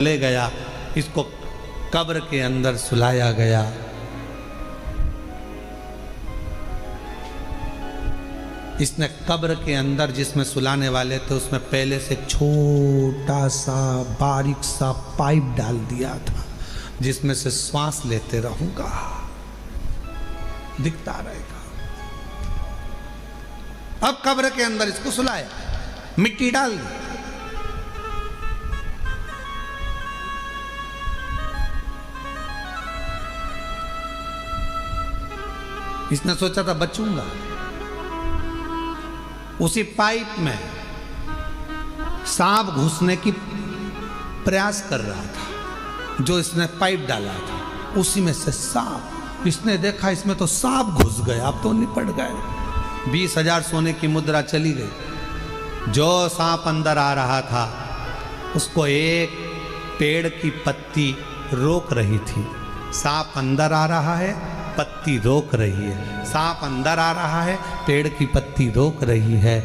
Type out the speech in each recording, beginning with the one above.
ले गया, इसको कब्र के अंदर सुलाया गया। इसने कब्र के अंदर जिसमें सुलाने वाले थे उसमें पहले से छोटा सा बारीक सा पाइप डाल दिया था जिसमें से श्वास लेते रहूंगा, दिखता रहेगा। अब कब्र के अंदर इसको सुलाया, मिट्टी डाल दी। इसने सोचा था बचूंगा। उसी पाइप में सांप घुसने की प्रयास कर रहा था, जो इसने पाइप डाला था उसी में से सांप। इसने देखा इसमें तो सांप घुस गया, अब तो निपट गए। 20,000 सोने की मुद्रा चली गई। जो सांप अंदर आ रहा था उसको एक पेड़ की पत्ती रोक रही थी। सांप अंदर आ रहा है, पत्ती रोक रही है। सांप अंदर आ रहा है, पेड़ की पत्ती रोक रही है।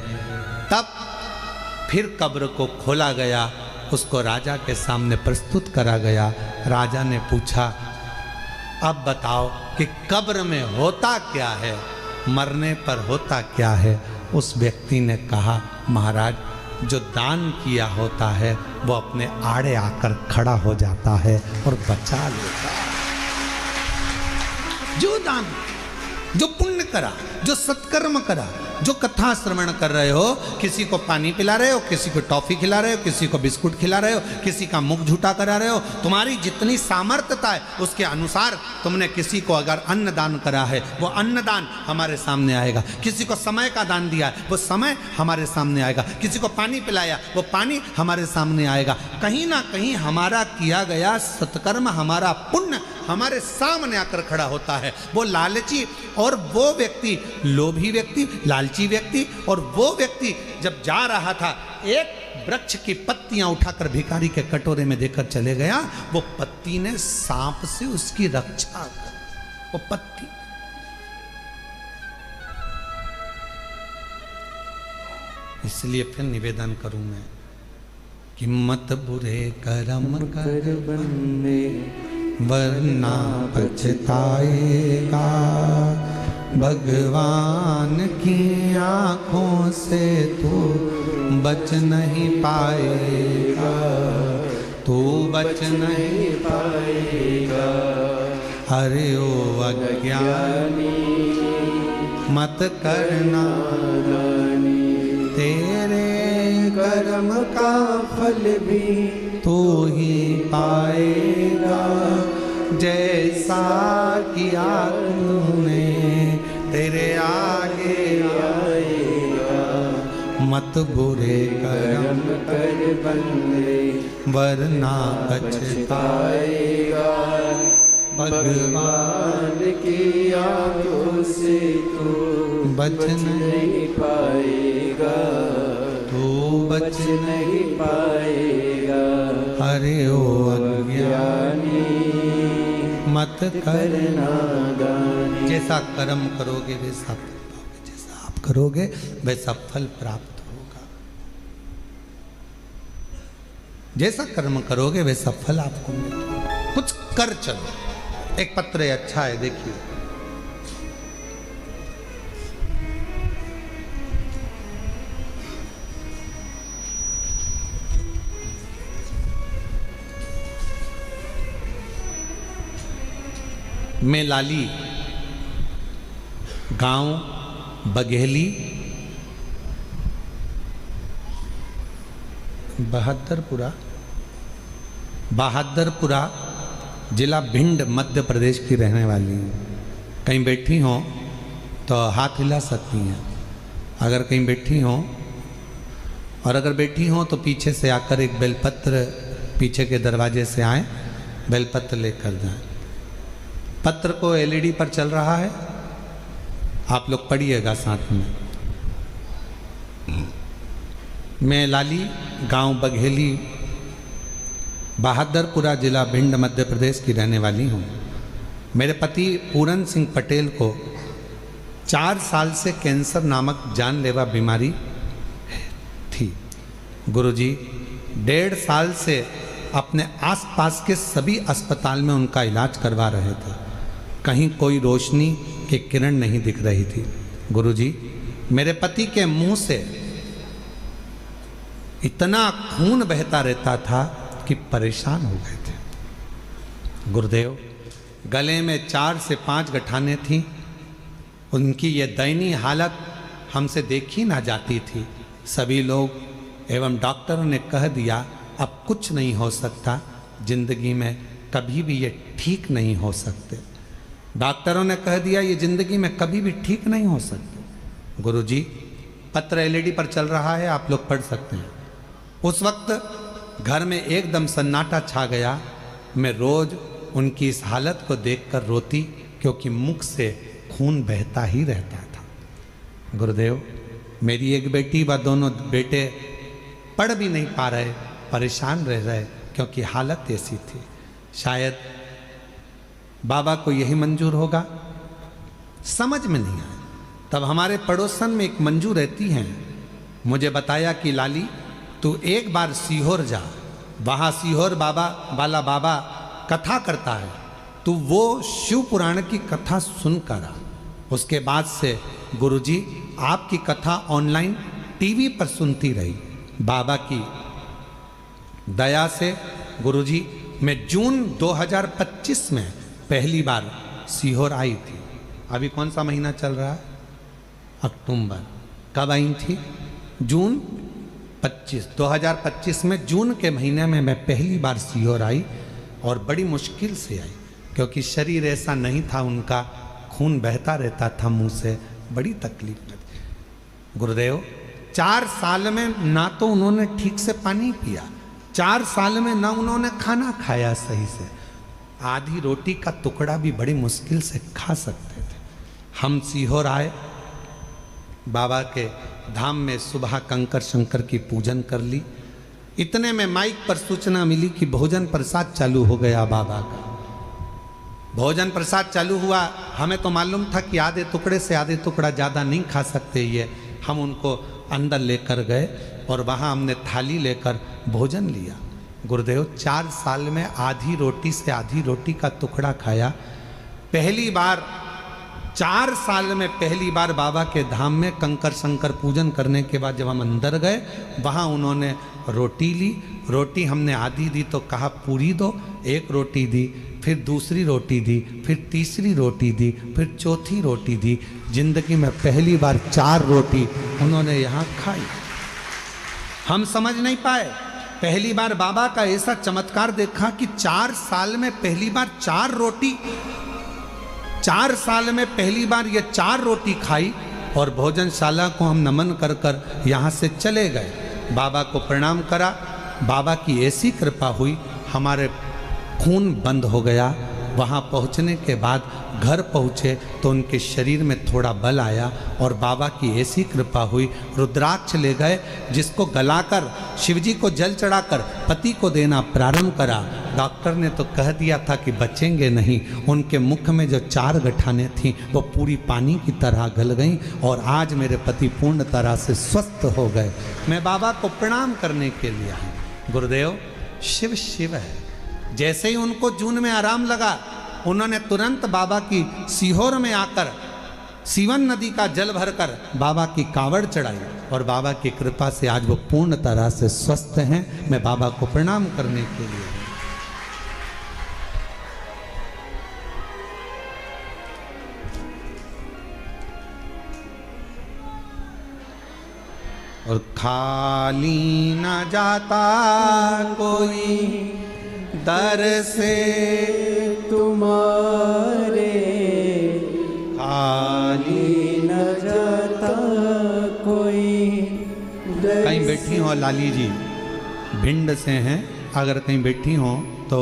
तब फिर कब्र को खोला गया, उसको राजा के सामने प्रस्तुत करा गया। राजा ने पूछा, अब बताओ कि कब्र में होता क्या है, मरने पर होता क्या है। उस व्यक्ति ने कहा, महाराज, जो दान किया होता है वो अपने आड़े आकर खड़ा हो जाता है और बचा लेता है। जो दान, जो पुण्य करा, जो सत्कर्म करा, जो कथा श्रवण कर रहे हो, किसी को पानी पिला रहे हो, किसी को टॉफी खिला रहे हो, किसी को बिस्कुट खिला रहे हो, किसी का मुख झूठा करा रहे हो, तुम्हारी जितनी सामर्थ्यता है उसके अनुसार तुमने किसी को अगर अन्न दान करा है वो अन्न दान हमारे सामने आएगा। किसी को समय का दान दिया है वो समय हमारे सामने आएगा। किसी को पानी पिलाया वो पानी हमारे सामने आएगा। कहीं ना कहीं हमारा किया गया सत्कर्म, हमारा पुण्य हमारे सामने आकर खड़ा होता है। वो लालची और वो व्यक्ति, लोभी व्यक्ति, लालची व्यक्ति और वो व्यक्ति जब जा रहा था, एक वृक्ष की पत्तियां उठाकर भिखारी के कटोरे में देकर चले गया। वो पत्ती ने सांप से उसकी रक्षा कर, वो पत्ती। इसलिए फिर निवेदन करूं मैं कि मत बुरे कर्म कर बंदे वरना पछताएगा। भगवान की आँखों से तू बच नहीं पाएगा, तू बच नहीं पाएगा। अरे ओ अज्ञानी मत करना, तेरे कर्म का फल भी तू ही पाएगा। जैसा किया तूने तेरे आगे आएगा। मत बुरे कर्म कर बंदे वरना पछताएगा। भगवान की आँखों से तू बच नहीं पाएगा, तू बच नहीं पाएगा। अरे ओ अज्ञानी मत करना गानी। जैसा कर्म करोगे वैसा फल पाओगे, जैसा आप करोगे वैसा फल प्राप्त होगा। जैसा कर्म करोगे वैसा फल आपको मिलेगा। कुछ कर चलो। एक पत्र है, अच्छा है, देखिए। मैं लाली, गांव बघेली, बहादुरपुरा जिला भिंड मध्य प्रदेश की रहने वाली हूँ। कहीं बैठी हो तो हाथ हिला सकती हैं, अगर कहीं बैठी हो, और अगर बैठी हो तो पीछे से आकर एक बेलपत्र पीछे के दरवाजे से आए, बेलपत्र लेकर जाएं। पत्र को एलईडी पर चल रहा है, आप लोग पढ़िएगा साथ में। मैं लाली, गांव बघेली, बहादुरपुरा जिला भिंड मध्य प्रदेश की रहने वाली हूँ। मेरे पति पूरन सिंह पटेल को 4 साल से कैंसर नामक जानलेवा बीमारी थी। गुरुजी 1.5 साल से अपने आसपास के सभी अस्पताल में उनका इलाज करवा रहे थे। कहीं कोई रोशनी की किरण नहीं दिख रही थी। गुरुजी, मेरे पति के मुंह से इतना खून बहता रहता था कि परेशान हो गए थे। गुरुदेव, गले में 4 से 5 गठानें थीं। उनकी ये दयनीय हालत हमसे देखी ना जाती थी। सभी लोग एवं डॉक्टरों ने कह दिया अब कुछ नहीं हो सकता, जिंदगी में कभी भी ये ठीक नहीं हो सकते। डॉक्टरों ने कह दिया ये जिंदगी में कभी भी ठीक नहीं हो सकते। गुरुजी, पत्र एलईडी पर चल रहा है, आप लोग पढ़ सकते हैं। उस वक्त घर में एकदम सन्नाटा छा गया। मैं रोज उनकी इस हालत को देखकर रोती, क्योंकि मुख से खून बहता ही रहता था। गुरुदेव, मेरी एक बेटी व दोनों बेटे पढ़ भी नहीं पा रहे, परेशान रह रहे, क्योंकि हालत ऐसी थी। शायद बाबा को यही मंजूर होगा, समझ में नहीं आया। तब हमारे पड़ोसन में एक मंजू रहती हैं, मुझे बताया कि लाली तू एक बार सीहोर जा, वहाँ सीहोर बाबा वाला बाबा कथा करता है, तू वो शिव पुराण की कथा सुनकर आ। उसके बाद से गुरुजी आपकी कथा ऑनलाइन टीवी पर सुनती रही। बाबा की दया से गुरुजी मैं जून 2025 में पहली बार सीहोर आई थी। अभी कौन सा महीना चल रहा है? अक्टूबर। कब आई थी? जून 2025 में जून के महीने में मैं पहली बार सीहोर आई, और बड़ी मुश्किल से आई, क्योंकि शरीर ऐसा नहीं था, उनका खून बहता रहता था मुंह से, बड़ी तकलीफ में। गुरुदेव, 4 साल में ना तो उन्होंने ठीक से पानी पिया, 4 साल में ना उन्होंने खाना खाया सही से। आधी रोटी का टुकड़ा भी बड़ी मुश्किल से खा सकते थे। हम सीहोर आए, बाबा के धाम में सुबह कंकर शंकर की पूजन कर ली। इतने में माइक पर सूचना मिली कि भोजन प्रसाद चालू हो गया बाबा का। भोजन प्रसाद चालू हुआ। हमें तो मालूम था कि आधे टुकड़े से आधे टुकड़ा ज़्यादा नहीं खा सकते ये। हम उनको अंदर लेकर गए और वहाँ हमने थाली लेकर भोजन लिया। गुरुदेव, 4 साल में आधी रोटी से आधी रोटी का टुकड़ा खाया। पहली बार 4 साल में पहली बार बाबा के धाम में कंकर शंकर पूजन करने के बाद जब हम अंदर गए, वहाँ उन्होंने रोटी ली। रोटी हमने आधी दी तो कहा पूरी दो, एक रोटी दी, फिर दूसरी रोटी दी, फिर तीसरी रोटी दी, फिर चौथी रोटी दी। जिंदगी में पहली बार 4 रोटी उन्होंने यहाँ खाई। हम समझ नहीं पाए। पहली बार बाबा का ऐसा चमत्कार देखा कि 4 साल में पहली बार 4 रोटी, 4 साल में पहली बार ये 4 रोटी खाई। और भोजनशाला को हम नमन कर कर यहाँ से चले गए। बाबा को प्रणाम करा। बाबा की ऐसी कृपा हुई, हमारे खून बंद हो गया। वहाँ पहुँचने के बाद घर पहुँचे तो उनके शरीर में थोड़ा बल आया और बाबा की ऐसी कृपा हुई, रुद्राक्ष ले गए, जिसको गलाकर शिवजी को जल चढ़ाकर पति को देना प्रारंभ करा। डॉक्टर ने तो कह दिया था कि बचेंगे नहीं। उनके मुख में जो 4 गठानें थीं वो पूरी पानी की तरह गल गईं और आज मेरे पति पूर्ण तरह से स्वस्थ हो गए। मैं बाबा को प्रणाम करने के लिए आई। गुरुदेव, शिव शिव है। जैसे ही उनको जून में आराम लगा, उन्होंने तुरंत बाबा की सीहोर में आकर सीवन नदी का जल भरकर बाबा की कावड़ चढ़ाई और बाबा की कृपा से आज वो पूर्ण तरह से स्वस्थ हैं। मैं बाबा को प्रणाम करने के लिए और खाली न जाता कोई दर से तुम्हारे, खाली न जाता कोई दर। कहीं बैठी हो लाली जी, भिंड से हैं, अगर कहीं बैठी हो तो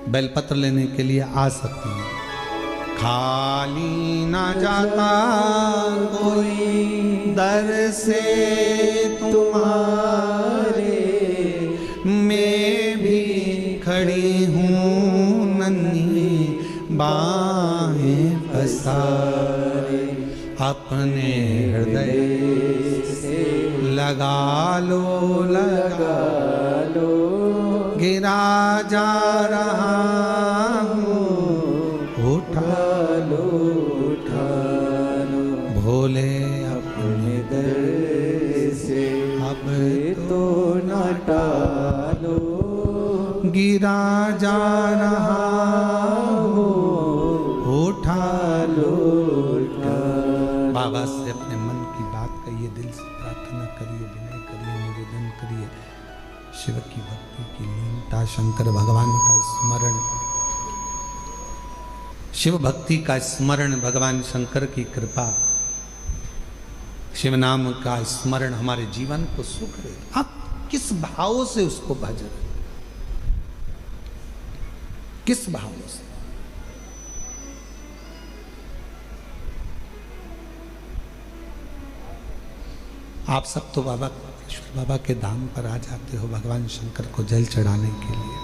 बेलपत्र लेने के लिए आ सकती हैं। खाली न जाता कोई दर से तुम्हारे, मैं भी खड़ी हूँ नन्ही बाहें पसारे, अपने हृदय से लगा लो, लगा लो जा रहा हूँ, उठा लो उठा लो भोले अपने दर से, अब तो न टालो। गिरा जा रहा हूँ, उठा लो उठा लो। बाबा से अपने मन की बात कहिए, दिल से प्रार्थना करिए, विनय करिए, निवेदन करिए। शिव की भक्ति की लीनता, शंकर भगवान का स्मरण, शिव भक्ति का स्मरण, भगवान शंकर की कृपा, शिव नाम का स्मरण हमारे जीवन को सुख दे। आप किस भाव से उसको भज रहे, किस भाव से? आप सब तो बाबा बाबा के धाम पर आ जाते हो भगवान शंकर को जल चढ़ाने के लिए।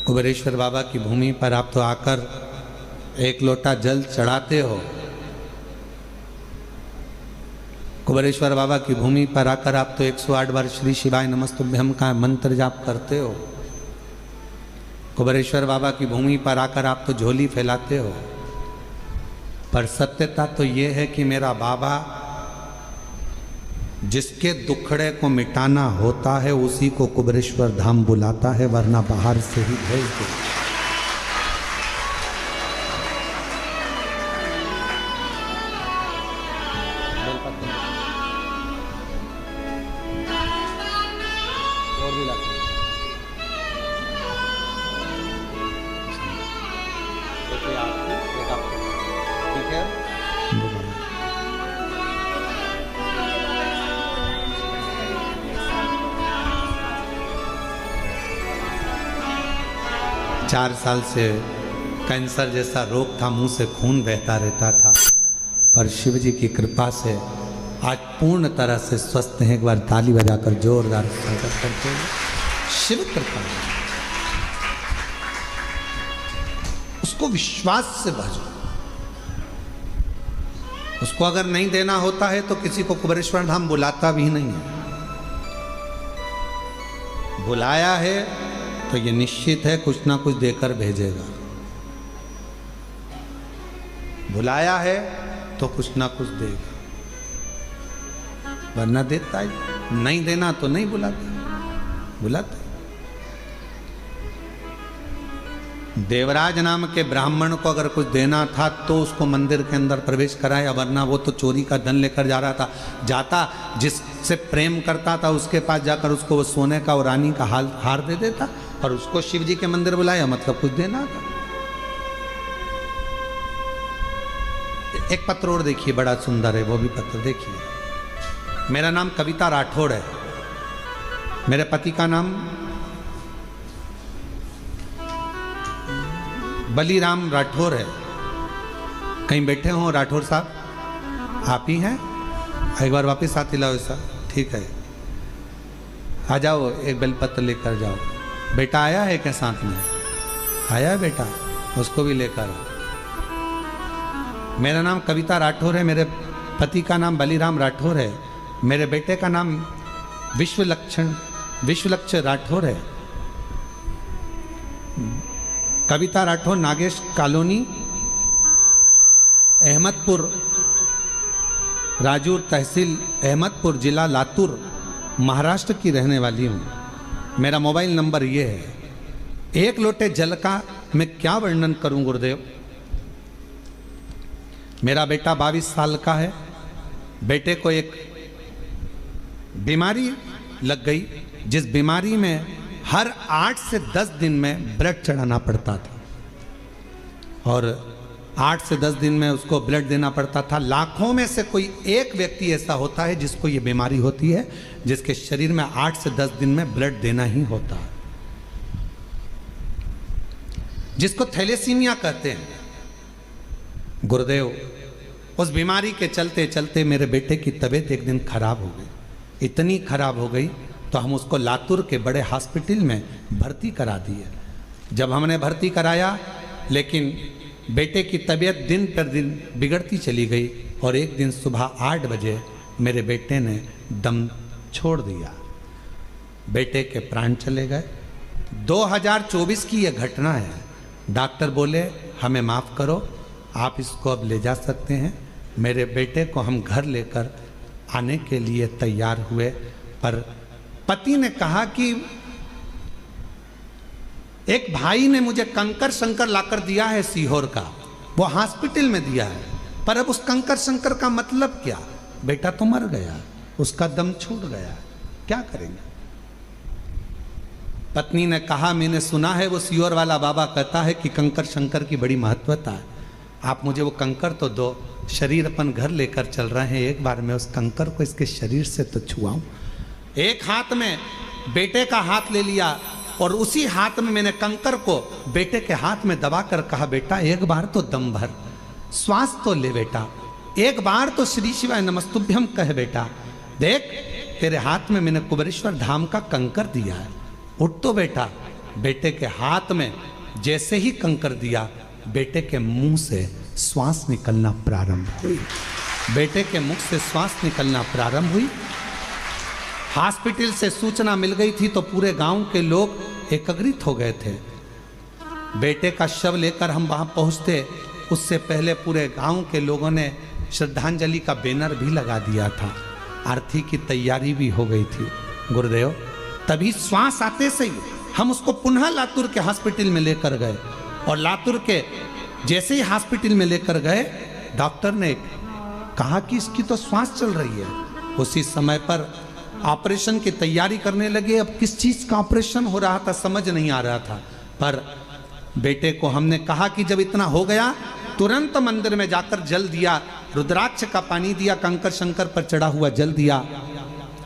कुबेरेश्वर बाबा की भूमि पर आप तो आकर एक लोटा जल चढ़ाते हो। कुबेरेश्वर बाबा की भूमि पर आकर आप तो 108 बार श्री शिवाय नमस्तुभ्यम का मंत्र जाप करते हो। कुबेरेश्वर बाबा की भूमि पर आकर आप तो झोली फैलाते हो। पर सत्यता तो ये है कि मेरा बाबा जिसके दुखड़े को मिटाना होता है उसी को कुबेरेश्वर धाम बुलाता है, वरना बाहर से ही भेज दो। चार साल से कैंसर जैसा रोग था, मुंह से खून बहता रहता था, पर शिव जी की कृपा से आज पूर्ण तरह से स्वस्थ हैं। एक बार ताली बजाकर जोरदार स्वागत करते हैं। शिव कृपा, उसको विश्वास से भजो। उसको अगर नहीं देना होता है तो किसी को कुबेरेश्वर धाम बुलाता भी नहीं है। बुलाया है तो ये निश्चित है कुछ ना कुछ देकर भेजेगा। बुलाया है तो कुछ ना कुछ देगा, वरना देता है। नहीं देना तो नहीं बुलाता, बुलाता। देवराज नाम के ब्राह्मण को अगर कुछ देना था तो उसको मंदिर के अंदर प्रवेश कराया, वरना वो तो चोरी का धन लेकर जा रहा था। जाता जिससे प्रेम करता था उसके पास जाकर उसको वो सोने का और रानी का हार दे देता, और उसको शिव जी के मंदिर बुलाया मतलब कुछ देना था। एक पत्र और देखिए, बड़ा सुंदर है वो भी पत्र देखिए। मेरा नाम कविता राठौड़ है, मेरे पति का नाम बलीराम राठौर है। कहीं बैठे हो राठौर साहब? आप ही हैं? एक बार वापस हाथ हिलाओ सर, ठीक है। आ जाओ, एक बेलपत्र लेकर जाओ। बेटा आया है क्या साथ में? आया है बेटा, उसको भी लेकर आओ। मेरा नाम कविता राठौर है, मेरे पति का नाम बलीराम राठौर है, मेरे बेटे का नाम विश्वलक्ष्य राठौर है। कविता राठौर नागेश कॉलोनी, अहमदपुर, राजूर तहसील, अहमदपुर जिला लातूर, महाराष्ट्र की रहने वाली हूँ। मेरा मोबाइल नंबर ये है। एक लोटे जल का मैं क्या वर्णन करूं गुरुदेव। मेरा बेटा 22 साल का है। बेटे को एक बीमारी लग गई, जिस बीमारी में हर 8 से 10 दिन में ब्लड चढ़ाना पड़ता था, और 8 से 10 दिन में उसको ब्लड देना पड़ता था। लाखों में से कोई एक व्यक्ति ऐसा होता है जिसको ये बीमारी होती है, जिसके शरीर में 8 से 10 दिन में ब्लड देना ही होता है, जिसको थैलेसीमिया कहते हैं। गुरुदेव, उस बीमारी के चलते चलते मेरे बेटे की तबीयत एक दिन खराब हो गई। इतनी खराब हो गई तो हम उसको लातूर के बड़े हॉस्पिटल में भर्ती करा दिए। जब हमने भर्ती कराया, लेकिन बेटे की तबीयत दिन पर दिन बिगड़ती चली गई, और एक दिन सुबह 8 बजे मेरे बेटे ने दम छोड़ दिया। बेटे के प्राण चले गए। 2024 की यह घटना है। डॉक्टर बोले हमें माफ़ करो, आप इसको अब ले जा सकते हैं। मेरे बेटे को हम घर लेकर आने के लिए तैयार हुए, पर पति ने कहा कि एक भाई ने मुझे कंकर शंकर लाकर दिया है सीहोर का, वो हॉस्पिटल में दिया है, पर अब उस कंकर शंकर का मतलब क्या? बेटा तो मर गया, उसका दम छूट गया, क्या करेंगे? पत्नी ने कहा मैंने सुना है वो सीहोर वाला बाबा कहता है कि कंकर शंकर की बड़ी महत्वता है, आप मुझे वो कंकर तो दो, शरीर अपन घर लेकर चल रहे हैं, एक बार मैं उस कंकर को इसके शरीर से तो छुआऊं। एक हाथ में बेटे का हाथ ले लिया और उसी हाथ में मैंने कंकर को बेटे के हाथ में दबाकर कहा बेटा एक बार तो दम भर, श्वास तो ले बेटा, एक बार तो श्री शिवाय नमस्तुभ्यम कह बेटा, देख तेरे हाथ में मैंने कुबेरेश्वर धाम का कंकर दिया है, उठ तो बेटा। बेटे के हाथ में जैसे ही कंकर दिया, बेटे के मुंह से श्वास निकलना प्रारंभ हुई, बेटे के मुख से श्वास निकलना प्रारंभ हुई। हॉस्पिटल से सूचना मिल गई थी तो पूरे गांव के लोग एकत्रित हो गए थे। बेटे का शव लेकर हम वहां पहुंचते, उससे पहले पूरे गांव के लोगों ने श्रद्धांजलि का बैनर भी लगा दिया था, आरती की तैयारी भी हो गई थी। गुरुदेव तभी श्वास आते से ही हम उसको पुनः लातूर के हॉस्पिटल में लेकर गए, और लातूर के जैसे ही हॉस्पिटल में लेकर गए, डॉक्टर ने कहा कि इसकी तो श्वास चल रही है। उसी समय पर ऑपरेशन की तैयारी करने लगे। अब किस चीज़ का ऑपरेशन हो रहा था समझ नहीं आ रहा था, पर बेटे को हमने कहा कि जब इतना हो गया तुरंत मंदिर में जाकर जल दिया, रुद्राक्ष का पानी दिया, कंकर शंकर पर चढ़ा हुआ जल दिया।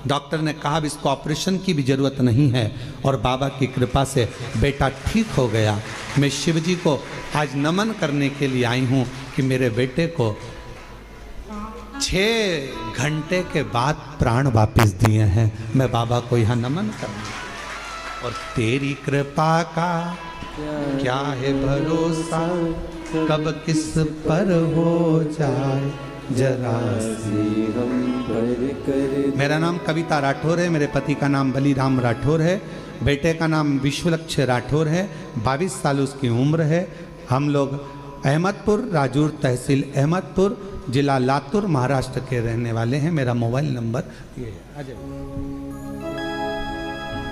डॉक्टर ने कहा इसको ऑपरेशन की भी जरूरत नहीं है, और बाबा की कृपा से बेटा ठीक हो गया। मैं शिव जी को आज नमन करने के लिए आई हूँ कि मेरे बेटे को 6 घंटे के बाद प्राण वापस दिए हैं। मैं बाबा को यहाँ नमन करूँ। और तेरी कृपा का क्या है भरोसा, कब किस पर हो जाए जरा सी हम पर कर। मेरा नाम कविता राठौर है, मेरे पति का नाम बलीराम राठौर है, बेटे का नाम विश्वलक्ष्य राठौर है, 22 साल उसकी उम्र है। हम लोग अहमदपुर, राजूर तहसील अहमदपुर, जिला लातूर, महाराष्ट्र के रहने वाले हैं। मेरा मोबाइल नंबर ये है, आ जाइए।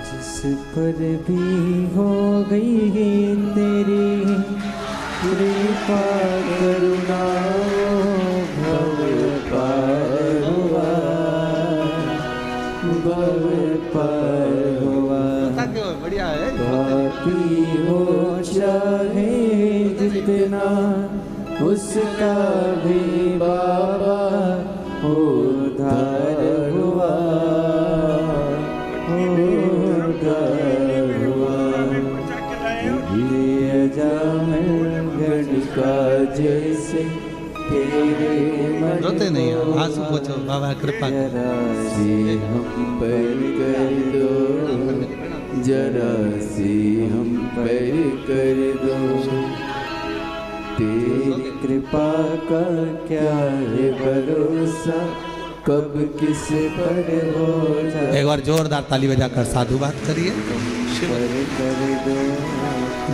जिस पर भी हो गई है तेरी कृपा करुणा, भव पार हुआ, भव पार हुआ। बढ़िया है। बाकी हो चाहे जितना, उसका भी बाबा उद्धार हुआ, उद्धार हुआ। ये अजामिल गणिका जैसे तेरे मन रोते नहीं हो, आंसू पोंछो, बाबा कृपा से हम पर कर दो, जरा सी हम पर कर दो। तेरी कृपा का क्या है भरोसा, कब किस पर हो जाए। एक बार जोरदार ताली बजाकर साधुवाद करिए। पर कर दो,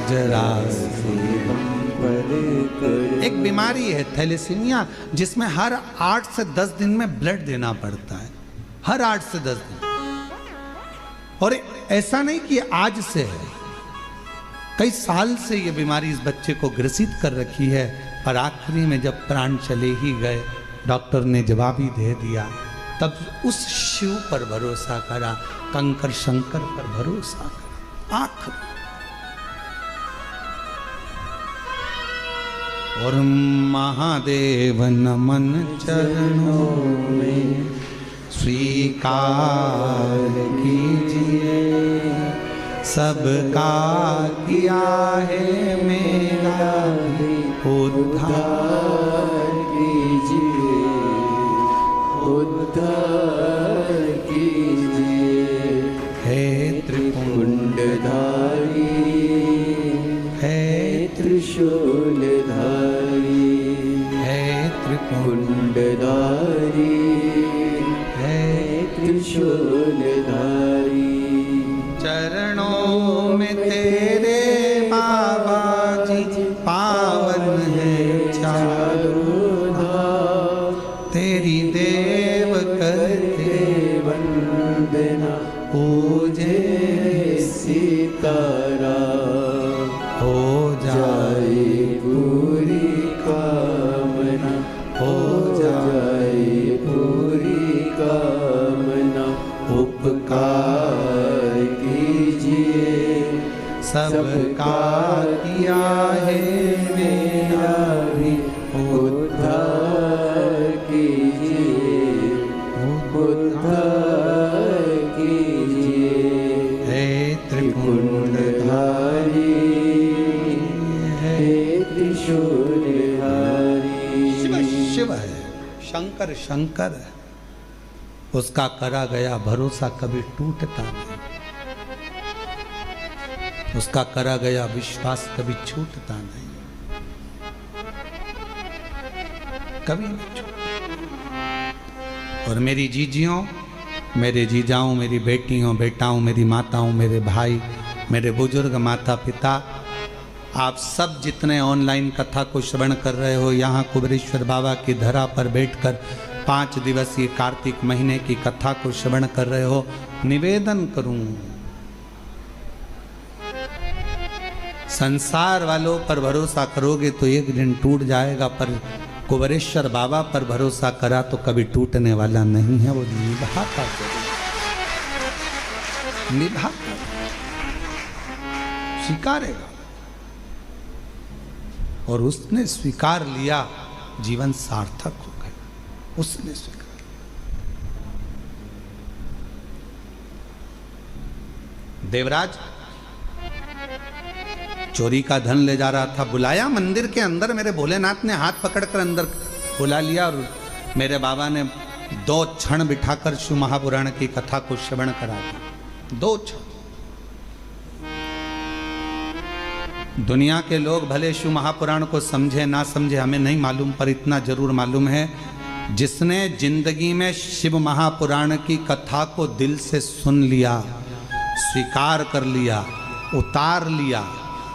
जरा सी हम पर कर। एक बीमारी है थैलेसीमिया, जिसमें हर 8 से 10 दिन में ब्लड देना पड़ता है, हर 8 से 10 दिन। और ऐसा नहीं कि आज से है, कई साल से ये बीमारी इस बच्चे को ग्रसित कर रखी है। पर आखिरी में जब प्राण चले ही गए, डॉक्टर ने जवाब ही दे दिया, तब उस शिव पर भरोसा करा, कंकर शंकर पर भरोसा करा आखिर। और महादेव नमन चरणों में स्वीकार कीजिए, सबका किया है मेरा भी उद्धार कीजिए, उद्धार कीजिए। हे त्रिपुंडधारी, है त्रिशूलधारी, है कुंडधारी, है त्रिशूलधारी। चरणों में तेरे बाबा जी पावन है चारों धाम। तेरी देव करते वंदना पूजे सीताराम। हो जाए पूरी कामना, हो जाए पूरी कामना। उपकार कीजिए सबका किया है मेरा भी उद्धार कीजिए, उद्धार कीजिए। हे त्रिपुंडधारी, हे त्रिशूलधारी। शिव शिव है, शंकर शंकर है। उसका करा गया भरोसा कभी टूटता नहीं, उसका करा गया विश्वास कभी छूटता नहीं, कभी नहीं छूटता। और मेरी जीजियों, मेरे जीजाओं, मेरी बेटियों बेटाओं, मेरी माताओं, मेरे भाई, मेरे बुजुर्ग माता पिता, आप सब जितने ऑनलाइन कथा को श्रवण कर रहे हो, यहाँ कुबेरेश्वर बाबा की धरा पर बैठकर 5 दिवसीय कार्तिक महीने की कथा को श्रवण कर रहे हो, निवेदन करूं, संसार वालों पर भरोसा करोगे तो एक दिन टूट जाएगा, पर कुबेरेश्वर बाबा पर भरोसा करा तो कभी टूटने वाला नहीं है। वो निभाता जरूर, निभाता, स्वीकारेगा। और उसने स्वीकार लिया, जीवन सार्थक हो गया। उसने स्वीकार, देवराज चोरी का धन ले जा रहा था, बुलाया मंदिर के अंदर, मेरे भोलेनाथ ने हाथ पकड़कर अंदर बुला लिया और मेरे बाबा ने 2 क्षण बिठाकर शिव महापुराण की कथा को श्रवण करा दिया। 2 क्षण। दुनिया के लोग भले शिव महापुराण को समझे ना समझे हमें नहीं मालूम, पर इतना जरूर मालूम है, जिसने जिंदगी में शिव महापुराण की कथा को दिल से सुन लिया, स्वीकार कर लिया, उतार लिया,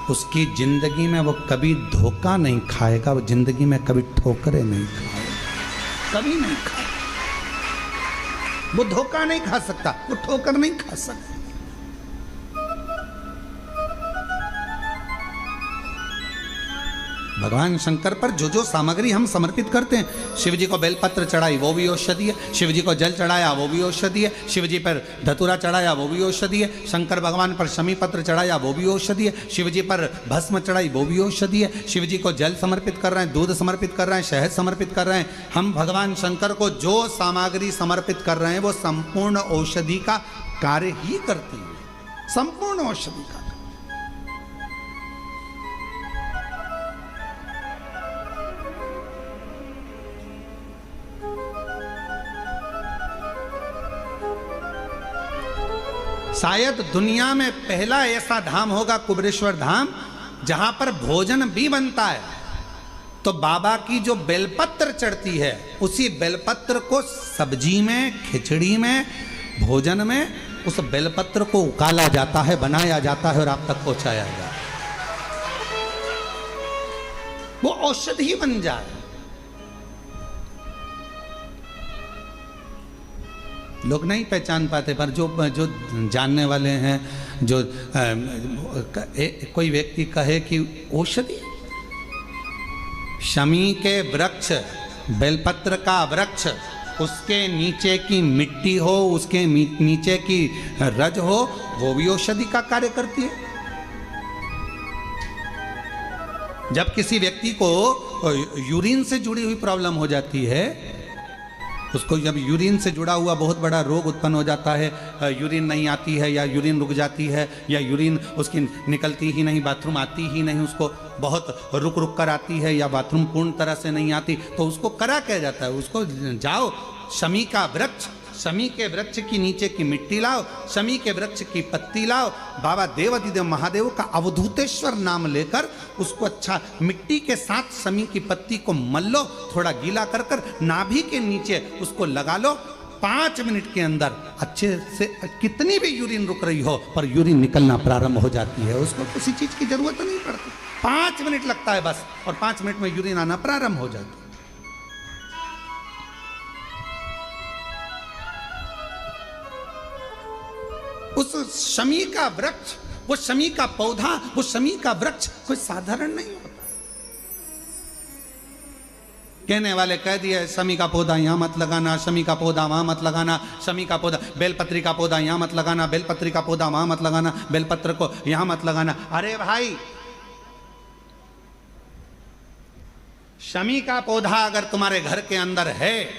उसकी जिंदगी में वो कभी धोखा नहीं खाएगा, वो जिंदगी में कभी ठोकरे नहीं खाएगा, कभी नहीं खाएगा। वो धोखा नहीं खा सकता, वो ठोकर नहीं खा सकता। भगवान शंकर पर जो जो सामग्री हम समर्पित करते हैं, शिव जी को बेलपत्र चढ़ाई वो भी औषधि है, शिव जी को जल चढ़ाया वो भी औषधि है, शिव जी पर धतूरा चढ़ाया वो भी औषधि है, शंकर भगवान पर शमी पत्र चढ़ाया वो भी औषधि है, शिव जी पर भस्म चढ़ाई वो भी औषधि है, शिव जी को जल समर्पित कर रहे हैं, दूध समर्पित कर रहे हैं, शहद समर्पित कर रहे हैं। हम भगवान शंकर को जो सामग्री समर्पित कर रहे हैं वो संपूर्ण औषधि का कार्य ही करती है, संपूर्ण औषधि का। शायद दुनिया में पहला ऐसा धाम होगा कुबेरेश्वर धाम, जहां पर भोजन भी बनता है। तो बाबा की जो बेलपत्र चढ़ती है, उसी बेलपत्र को सब्जी में, खिचड़ी में, भोजन में उस बेलपत्र को उकाला जाता है, बनाया जाता है और आप तक पहुंचाया जाता है, वो औषधि बन जाए। लोग नहीं पहचान पाते, पर जो जानने वाले हैं, जो कोई व्यक्ति कहे कि औषधि, शमी के वृक्ष, बेलपत्र का वृक्ष, उसके नीचे की मिट्टी हो, उसके नीचे की रज हो, वो भी औषधि का कार्य करती है। जब किसी व्यक्ति को यूरिन से जुड़ी हुई प्रॉब्लम हो जाती है, उसको जब यूरिन से जुड़ा हुआ बहुत बड़ा रोग उत्पन्न हो जाता है, यूरिन नहीं आती है या यूरिन रुक जाती है या यूरिन उसकी निकलती ही नहीं, बाथरूम आती ही नहीं, उसको बहुत रुक रुक कर आती है या बाथरूम पूर्ण तरह से नहीं आती, तो उसको करा क्या जाता है, उसको जाओ शमी का वृक्ष, शमी के वृक्ष की नीचे की मिट्टी लाओ, शमी के वृक्ष की पत्ती लाओ, बाबा देवाधिदेव महादेव का अवधूतेश्वर नाम लेकर उसको अच्छा मिट्टी के साथ शमी की पत्ती को मल लो, थोड़ा गीला कर कर नाभि के नीचे उसको लगा लो, 5 मिनट के अंदर अच्छे से कितनी भी यूरिन रुक रही हो पर यूरिन निकलना प्रारंभ हो जाती है, उसको किसी चीज की जरूरत नहीं पड़ती। 5 मिनट लगता है बस, और 5 मिनट में यूरिन आना प्रारंभ हो जाती है। उस शमी का वृक्ष, वो शमी का पौधा, वो शमी का वृक्ष कोई साधारण नहीं होता। कहने वाले कह दिए शमी का पौधा यहां मत लगाना, शमी का पौधा वहां मत लगाना, शमी का पौधा, बेलपत्री का पौधा यहां मत लगाना, बेलपत्री का पौधा वहां मत लगाना, बेलपत्र को यहां मत लगाना। अरे भाई, शमी का पौधा अगर तुम्हारे घर के अंदर है,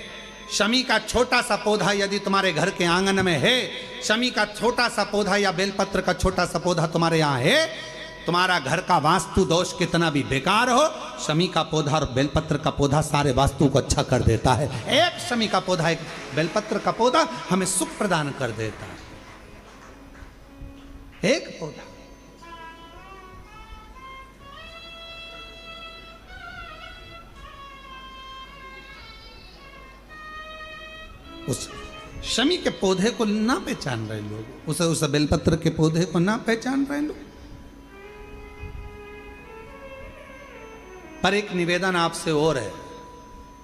शमी का छोटा सा पौधा यदि तुम्हारे घर के आंगन में है, शमी का छोटा सा पौधा या बेलपत्र का छोटा सा पौधा तुम्हारे यहां है, तुम्हारा घर का वास्तु दोष कितना भी बेकार हो, शमी का पौधा और बेलपत्र का पौधा सारे वास्तु को अच्छा कर देता है। एक शमी का पौधा, एक बेलपत्र का पौधा हमें सुख प्रदान कर देता है। एक पौधा। उस शमी के पौधे को ना पहचान रहे लोग, उस बेलपत्र के पौधे को ना पहचान रहे लोग। पर एक निवेदन आपसे और है,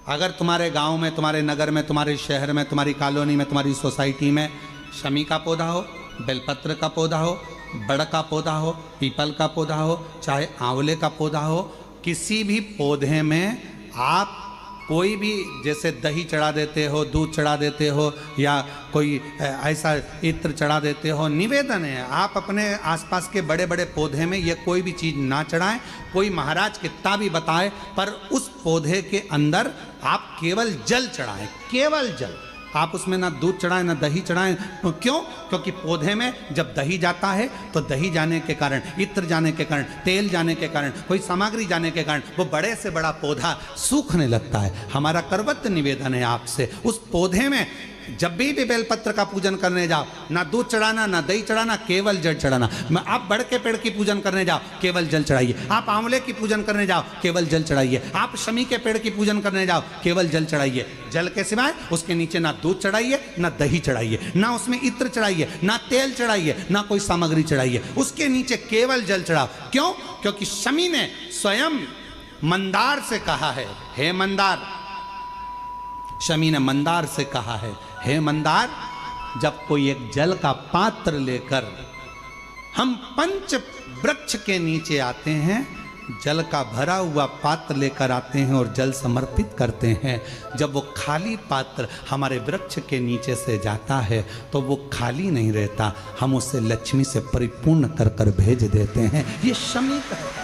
अगर तुम्हारे गांव में, तुम्हारे नगर में, तुम्हारे शहर में, तुम्हारी कॉलोनी में, तुम्हारी सोसाइटी में शमी का पौधा हो, बेलपत्र का पौधा हो, बड़ का पौधा हो, पीपल का पौधा हो, चाहे आंवले का पौधा हो, किसी भी पौधे में आप कोई भी, जैसे दही चढ़ा देते हो, दूध चढ़ा देते हो, या कोई ऐसा इत्र चढ़ा देते हो, निवेदन है आप अपने आसपास के बड़े बड़े पौधे में ये कोई भी चीज़ ना चढ़ाएं। कोई महाराज कितना भी बताए, पर उस पौधे के अंदर आप केवल जल चढ़ाएं, केवल जल। आप उसमें ना दूध चढ़ाएं ना दही चढ़ाएं। क्यों? क्योंकि पौधे में जब दही जाता है तो दही जाने के कारण, इत्र जाने के कारण, तेल जाने के कारण, कोई सामग्री जाने के कारण वो बड़े से बड़ा पौधा सूखने लगता है। हमारा करवत निवेदन है आपसे, उस पौधे में जब भी बेलपत्र का पूजन करने जाओ, ना दूध चढ़ाना ना दही चढ़ाना, केवल जल चढ़ाना। आप बड़ के पेड़ की पूजन करने जाओ, केवल जल चढ़ाइए। आप आंवले की पूजन करने जाओ, केवल जल चढ़ाइए। आप शमी के पेड़ की पूजन करने जाओ, केवल जल चढ़ाइए। जल के सिवाय उसके नीचे ना दूध चढ़ाइए ना दही चढ़ाइए, ना उसमें इत्र चढ़ाइए, ना तेल चढ़ाइए, ना कोई सामग्री चढ़ाइए। उसके नीचे केवल जल चढ़ाओ। क्यों? क्योंकि शमी ने स्वयं मंदार से कहा है, हे मंदार, शमी ने मंदार से कहा है, हे मंदार, जब कोई एक जल का पात्र लेकर हम पंच वृक्ष के नीचे आते हैं, जल का भरा हुआ पात्र लेकर आते हैं और जल समर्पित करते हैं, जब वो खाली पात्र हमारे वृक्ष के नीचे से जाता है तो वो खाली नहीं रहता, हम उसे लक्ष्मी से परिपूर्ण कर कर भेज देते हैं। ये शमी का है।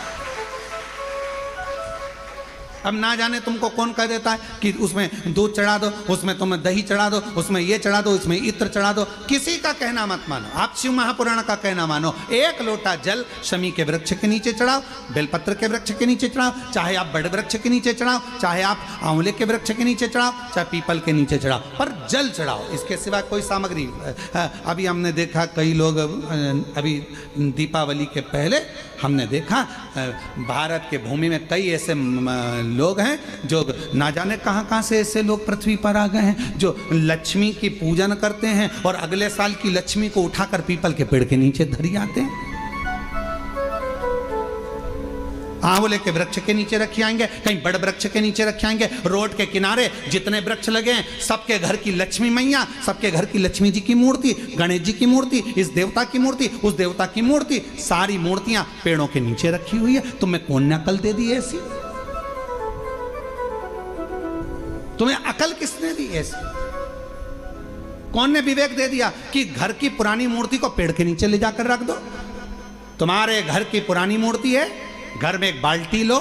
अब ना जाने तुमको कौन कह देता है कि उसमें दूध चढ़ा दो, उसमें तुम दही चढ़ा दो, उसमें ये चढ़ा दो, उसमें इत्र चढ़ा दो। किसी का कहना मत मानो, आप शिव महापुराण का कहना मानो। एक लोटा जल शमी के वृक्ष के नीचे चढ़ाओ, बेलपत्र के वृक्ष के नीचे चढ़ाओ, चाहे आप बड़े वृक्ष के नीचे चढ़ाओ, चाहे आप आंवले के वृक्ष के नीचे चढ़ाओ, चाहे पीपल के नीचे चढ़ाओ, पर जल चढ़ाओ। इसके सिवा कोई सामग्री। अभी हमने देखा कई लोग, अभी दीपावली के पहले हमने देखा भारत के भूमि में कई ऐसे लोग हैं जो ना जाने कहां कहां से ऐसे लोग पृथ्वी पर आ गए हैं, जो लक्ष्मी की पूजन करते हैं और अगले साल की लक्ष्मी को उठाकर पीपल के पेड़ के नीचे धरी आते हैं, आंवले के वृक्ष के नीचे रखे आएंगे, कहीं बड़े वृक्ष के नीचे रखे आएंगे। रोड के किनारे जितने वृक्ष लगे हैं, सबके घर की लक्ष्मी मैया, सबके घर की लक्ष्मी जी की मूर्ति, गणेश जी की मूर्ति, इस देवता की मूर्ति, उस देवता की मूर्ति, सारी मूर्तियां पेड़ों के नीचे रखी हुई है। तुम्हें कौन ने अकल दे दी ऐसी? तुम्हें अकल किसने दी ऐसी? कौन ने विवेक दे दिया कि घर की पुरानी मूर्ति को पेड़ के नीचे ले जाकर रख दो? तुम्हारे घर की पुरानी मूर्ति है, घर में एक बाल्टी लो,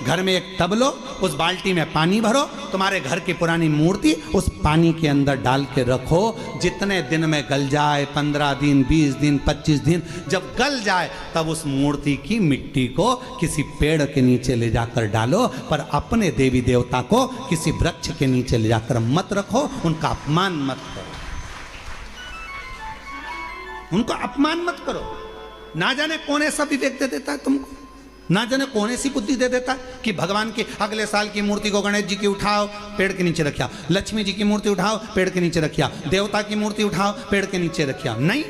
घर में एक टब लो, उस बाल्टी में पानी भरो, तुम्हारे घर की पुरानी मूर्ति उस पानी के अंदर डाल के रखो। जितने दिन में गल जाए, 15 दिन, 20 दिन, 25 दिन, जब गल जाए तब उस मूर्ति की मिट्टी को किसी पेड़ के नीचे ले जाकर डालो, पर अपने देवी देवता को किसी वृक्ष के नीचे ले जाकर मत रखो, उनका अपमान मत करो, उनको अपमान मत करो। ना जाने कौन ऐसा विवेक दे देता है तुमको। ना जाने कौन ऐसी बुद्धि दे देता है कि भगवान की अगले साल की मूर्ति को गणेश जी की उठाओ, पेड़ के नीचे रखिया, लक्ष्मी जी की मूर्ति उठाओ, पेड़ के नीचे रखिया, देवता की मूर्ति उठाओ, पेड़ के नीचे रखिया। नहीं,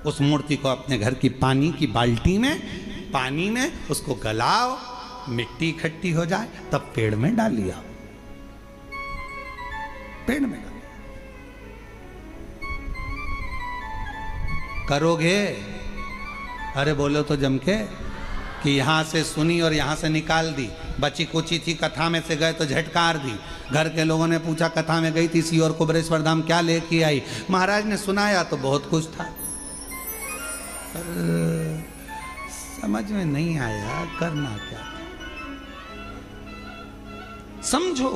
उस मूर्ति को अपने घर की पानी की बाल्टी में, पानी में उसको गलाओ, मिट्टी इकट्ठी हो जाए, तब पेड़ में डालिया, पेड़ में डालिया। करोगे? अरे बोलो तो जम के कि यहां से सुनी और यहां से निकाल दी, बची कुची थी, कथा में से गए तो झटकार दी। घर के लोगों ने पूछा कथा में गई थी सी और कुबरेश्वर धाम क्या लेके आई? महाराज ने सुनाया तो बहुत कुछ था, पर समझ में नहीं आया करना क्या। समझो,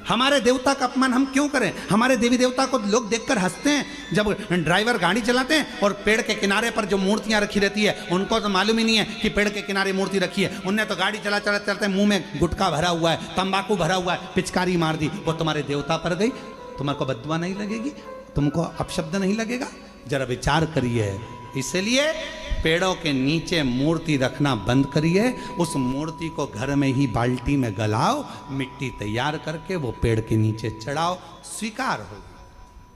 हमारे देवता का अपमान हम क्यों करें? हमारे देवी देवता को लोग देखकर हंसते हैं। जब ड्राइवर गाड़ी चलाते हैं और पेड़ के किनारे पर जो मूर्तियां रखी रहती है, उनको तो मालूम ही नहीं है कि पेड़ के किनारे मूर्ति रखी है। उनने तो गाड़ी चलाते मुंह में गुटखा भरा हुआ है, तंबाकू भरा हुआ है, पिचकारी मार दी, वो तुम्हारे देवता पर गई। तुम्हारे को बददुआ नहीं लगेगी? तुमको अपशब्द नहीं लगेगा? जरा विचार करिए। इसलिए पेड़ों के नीचे मूर्ति रखना बंद करिए, उस मूर्ति को घर में ही बाल्टी में गलाओ, मिट्टी तैयार करके वो पेड़ के नीचे चढ़ाओ, स्वीकार होगी।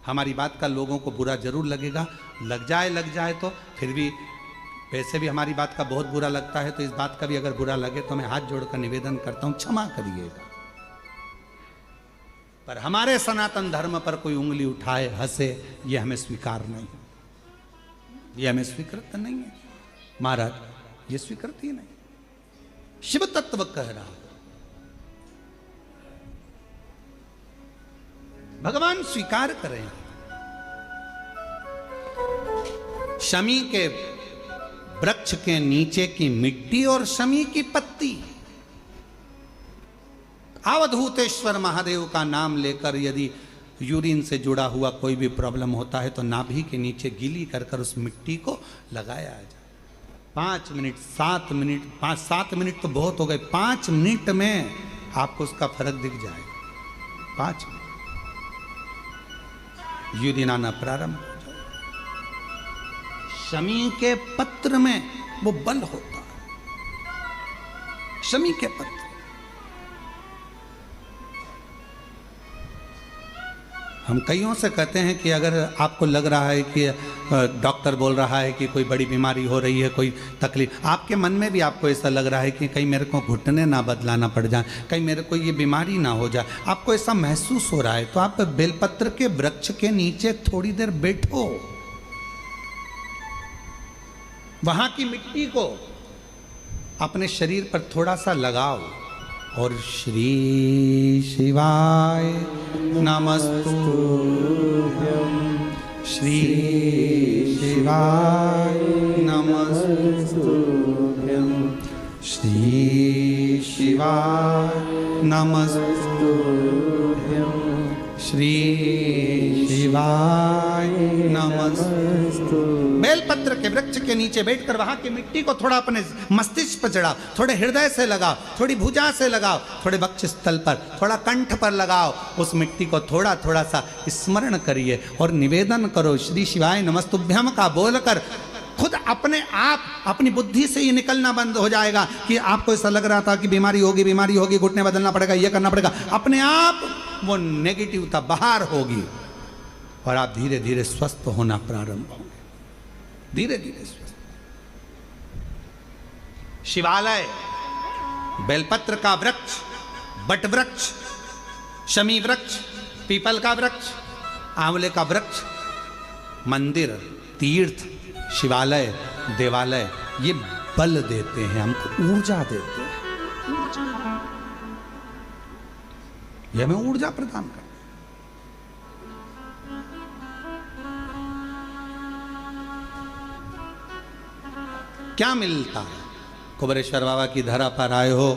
हमारी बात का लोगों को बुरा जरूर लगेगा, लग जाए तो फिर भी, वैसे भी हमारी बात का बहुत बुरा लगता है, तो इस बात का भी अगर बुरा लगे तो मैं हाथ जोड़कर निवेदन करता हूं, क्षमा करिएगा। पर हमारे सनातन धर्म पर कोई उंगली उठाए, हंसे, ये हमें स्वीकार नहीं, ये हमें स्वीकृत नहीं है महाराज, ये स्वीकृत ही नहीं। शिव तत्व कह रहा, भगवान स्वीकार करें। शमी के वृक्ष के नीचे की मिट्टी और शमी की पत्ती, अवधूतेश्वर महादेव का नाम लेकर यदि यूरिन से जुड़ा हुआ कोई भी प्रॉब्लम होता है तो नाभि के नीचे गीली कर कर उस मिट्टी को लगाया जाए। 5 मिनट 7 मिनट 5-7 मिनट तो बहुत हो गए, 5 मिनट में आपको उसका फर्क दिख जाएगा। 5 मिनट यूरिन आना प्रारंभ हो जाए। शमी के पत्र में वो बल होता है, शमी के पत्र। हम कईयों से कहते हैं कि अगर आपको लग रहा है कि डॉक्टर बोल रहा है कि कोई बड़ी बीमारी हो रही है, कोई तकलीफ, आपके मन में भी आपको ऐसा लग रहा है कि कहीं मेरे को घुटने ना बदलाना पड़ जाए, कहीं मेरे को ये बीमारी ना हो जाए, आपको ऐसा महसूस हो रहा है, तो आप बेलपत्र के वृक्ष के नीचे थोड़ी देर बैठो, वहां की मिट्टी को अपने शरीर पर थोड़ा सा लगाओ और श्री शिवाय नमस्तुभ्यं, श्री शिवाय नमस्तुभ्यं, श्री शिवाय नमस्तुभ्यं, श्री शिवाय नमस्तुभ्यं। बेलपत्र के वृक्ष के नीचे बैठकर वहां की मिट्टी को थोड़ा अपने मस्तिष्क पर चढ़ाओ, थोड़े हृदय से लगाओ, थोड़ी भुजा से लगाओ, थोड़े वक्ष स्थल पर, थोड़ा कंठ पर लगाओ, उस मिट्टी को थोड़ा थोड़ा सा स्मरण करिए और निवेदन करो श्री शिवाय नमस्तुभ्यम का बोलकर। खुद अपने आप अपनी बुद्धि से ये निकलना बंद हो जाएगा कि आपको ऐसा लग रहा था कि बीमारी होगी, घुटने बदलना पड़ेगा, ये करना पड़ेगा, अपने आप वो नेगेटिवता बाहर होगी और आप धीरे धीरे स्वस्थ होना प्रारंभ होंगे, धीरे धीरे स्वस्थ। शिवालय, बेलपत्र का वृक्ष, बट वृक्ष, शमी वृक्ष, पीपल का वृक्ष, आंवले का वृक्ष, मंदिर, तीर्थ, शिवालय, देवालय, ये बल देते हैं हमको, ऊर्जा देते हैं, ये हमें ऊर्जा प्रदान करते हैं। क्या मिलता है? कुबरेश्वर बाबा की धरा पर आए हो,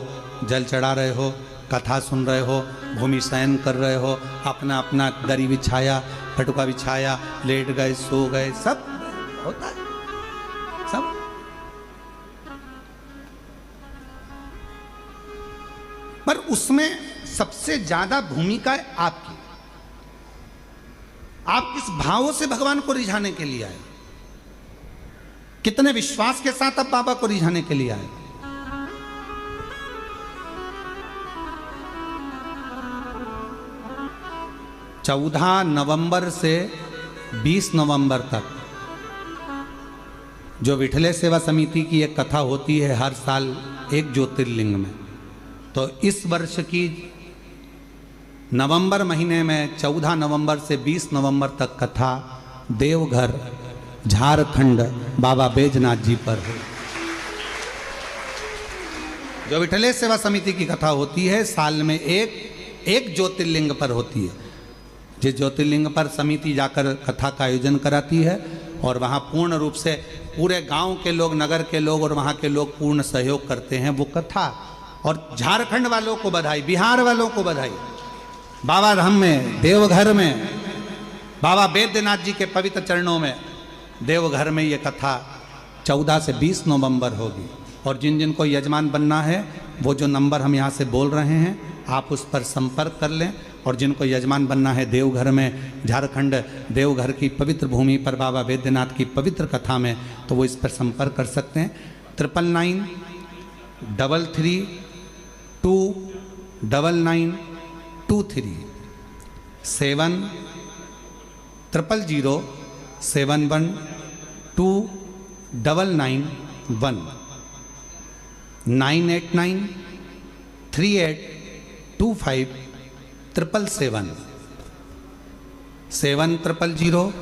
जल चढ़ा रहे हो, कथा सुन रहे हो, भूमि शयन कर रहे हो, अपना अपना दरी बिछाया, फटुका बिछाया, लेट गए, सो गए, सब होता है, सब। पर उसमें सबसे ज्यादा भूमिका है आपकी। आप किस भावों से भगवान को रिझाने के लिए आए। कितने विश्वास के साथ अब बाबा को रिझाने के लिए आए। चौदह नवंबर से 20 नवंबर तक जो विठले सेवा समिति की एक कथा होती है हर साल एक ज्योतिर्लिंग में, तो इस वर्ष की नवंबर महीने में 14 नवंबर से 20 नवंबर तक कथा देवघर झारखंड बाबा बैजनाथ जी पर है। जो विठले सेवा समिति की कथा होती है साल में एक ज्योतिर्लिंग पर होती है, जिस ज्योतिर्लिंग पर समिति जाकर कथा का आयोजन कराती है और वहाँ पूर्ण रूप से पूरे गांव के लोग, नगर के लोग और वहाँ के लोग पूर्ण सहयोग करते हैं वो कथा। और झारखंड वालों को बधाई, बिहार वालों को बधाई। बाबा धाम में, देवघर में, बाबा बैद्यनाथ जी के पवित्र चरणों में, देवघर में ये कथा 14 से 20 नवंबर होगी। और जिन जिन को यजमान बनना है वो जो नंबर हम यहाँ से बोल रहे हैं आप उस पर संपर्क कर लें। और जिनको यजमान बनना है देवघर में, झारखंड देवघर की पवित्र भूमि पर बाबा बैद्यनाथ की पवित्र कथा में, तो वो इस पर संपर्क कर सकते हैं। 9993 29923 70007129991 9893825 700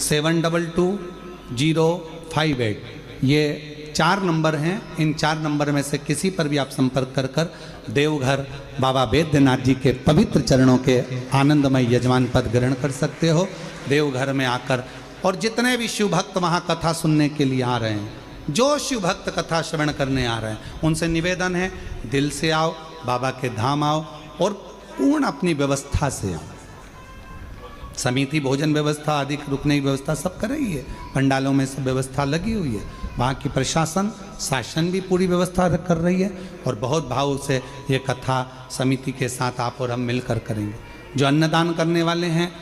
7222058 ये 4 नंबर हैं। इन 4 नंबर में से किसी पर भी आप संपर्क कर देवघर बाबा बैद्यनाथ जी के पवित्र चरणों के आनंदमय यजमान पद ग्रहण कर सकते हो देवघर में आकर। और जितने भी शिव भक्त वहाँ कथा सुनने के लिए आ रहे हैं, जो शिव भक्त कथा श्रवण करने आ रहे हैं, उनसे निवेदन है दिल से आओ, बाबा के धाम आओ और पूर्ण अपनी व्यवस्था से आओ। समिति भोजन व्यवस्था, अधिक रुकने की व्यवस्था सब कर रही है, पंडालों में सब व्यवस्था लगी हुई है, वहाँ की प्रशासन शासन भी पूरी व्यवस्था कर रही है। और बहुत भाव से ये कथा समिति के साथ आप और हम मिलकर करेंगे। जो अन्नदान करने वाले हैं,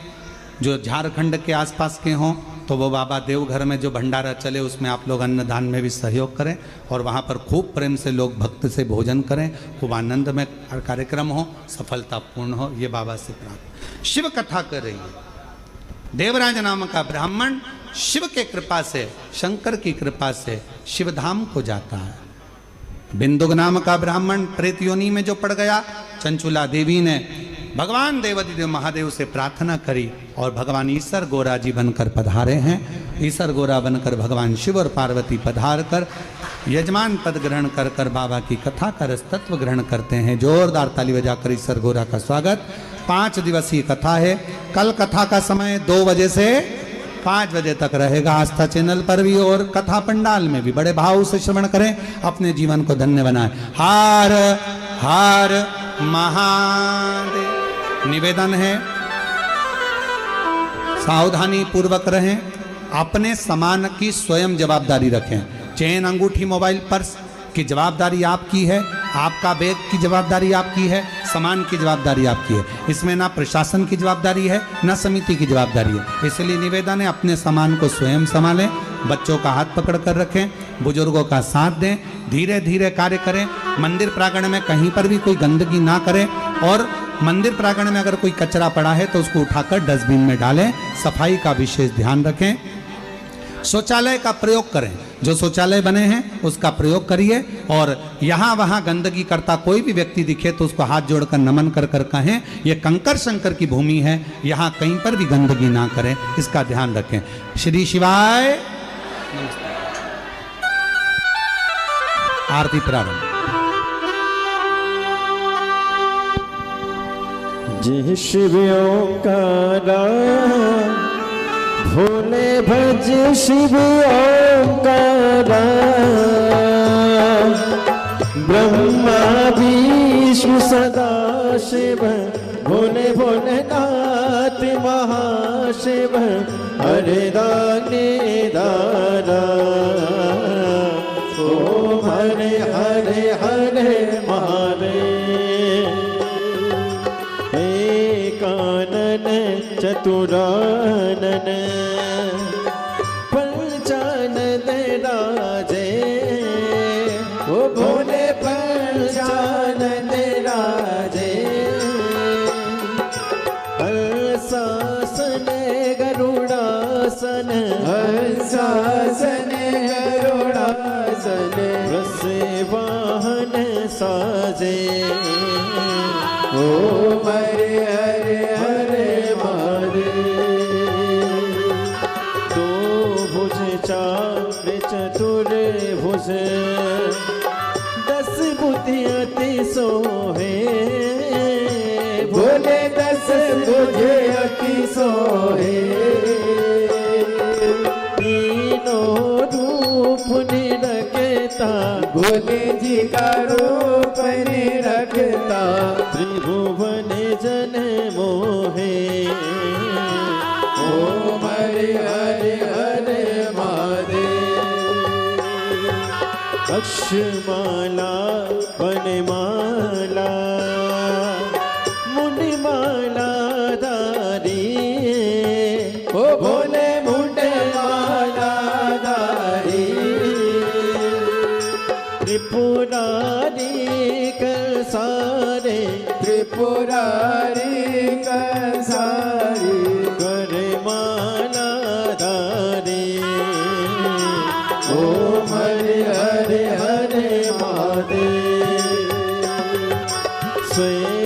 जो झारखंड के आसपास के हों, तो वो बाबा देवघर में जो भंडारा चले उसमें आप लोग अन्नदान में भी सहयोग करें और वहाँ पर खूब प्रेम से लोग भक्त से भोजन करें, खूब आनंद में कार्यक्रम हो, सफलतापूर्ण हो, ये बाबा से प्रार्थना। शिव कथा कर रही है। देवराज नाम का ब्राह्मण शिव के कृपा से, शंकर की कृपा से शिवधाम को जाता है। बिंदुक नाम का ब्राह्मण प्रेत योनि में जो पड़ गया, चंचुला देवी ने भगवान देवादिदेव महादेव से प्रार्थना करी और भगवान ईसर गोरा जी बनकर पधारे हैं। ईसर गोरा बनकर भगवान शिव और पार्वती पधार कर यजमान पद ग्रहण कर बाबा की कथा का रस तत्व ग्रहण करते हैं। जोरदार ताली बजाकर ईसर गोरा का स्वागत। 5 दिवसीय कथा है। कल कथा का समय 2 बजे से 5 बजे तक रहेगा, आस्था चैनल पर भी और कथा पंडाल में भी। बड़े भाव से श्रवण करें, अपने जीवन को धन्य बनाएं। हर हर महादेव। निवेदन है सावधानी पूर्वक रहें, अपने सामान की स्वयं जवाबदारी रखें। चेन, अंगूठी, मोबाइल, पर्स की जवाबदारी आपकी है, आपका बैग की जवाबदारी आपकी है, सामान की जवाबदारी आपकी है। इसमें ना प्रशासन की जवाबदारी है ना समिति की जवाबदारी है। इसलिए निवेदन है अपने सामान को स्वयं संभालें, बच्चों का हाथ पकड़ कर रखें, बुजुर्गों का साथ दें, धीरे धीरे कार्य करें। मंदिर प्रांगण में कहीं पर भी कोई गंदगी ना करें और मंदिर प्रांगण में अगर कोई कचरा पड़ा है तो उसको उठाकर डस्टबिन में डालें। सफाई का विशेष ध्यान रखें। शौचालय का प्रयोग करें, जो शौचालय बने हैं उसका प्रयोग करिए। और यहाँ वहाँ गंदगी करता कोई भी व्यक्ति दिखे तो उसको हाथ जोड़कर नमन कर कहें ये कंकर शंकर की भूमि है, यहाँ कहीं पर भी गंदगी ना करें, इसका ध्यान रखें। श्री शिवाय। आरती प्रारंभ। जय शिव ओंकारा, भोले भज शिव ओंकारा, ब्रह्मा विष्णु सदा शिव, भोले भोलेनाथ महाशिव, हरे दाने दारा, ओम हरे हरे हरे महादेव, एकानन चतुरानन, पंचानन हंसासन हंसासन गरुड़ासन वृषे वाहन साजे ओ हरे हरे हरे महादेव दो भुज चार चतुर भुज 10 बुद्धि अति सोहे बोले 10 बुद्धि अति सोहे तीनों रूप निरखता भोले जी का रूप निरखता त्रिभुवन जन मोहे ओम हरे हरे हरे महादेव अक्षमाला वनमाला मुंडमाला दारी ओ भोले मुंडमाला दारी त्रिपुरारी कर सारे त्रिपुरारी कर सारी कर माला दारी ओम हरे हरे हरे महादेव स्वयं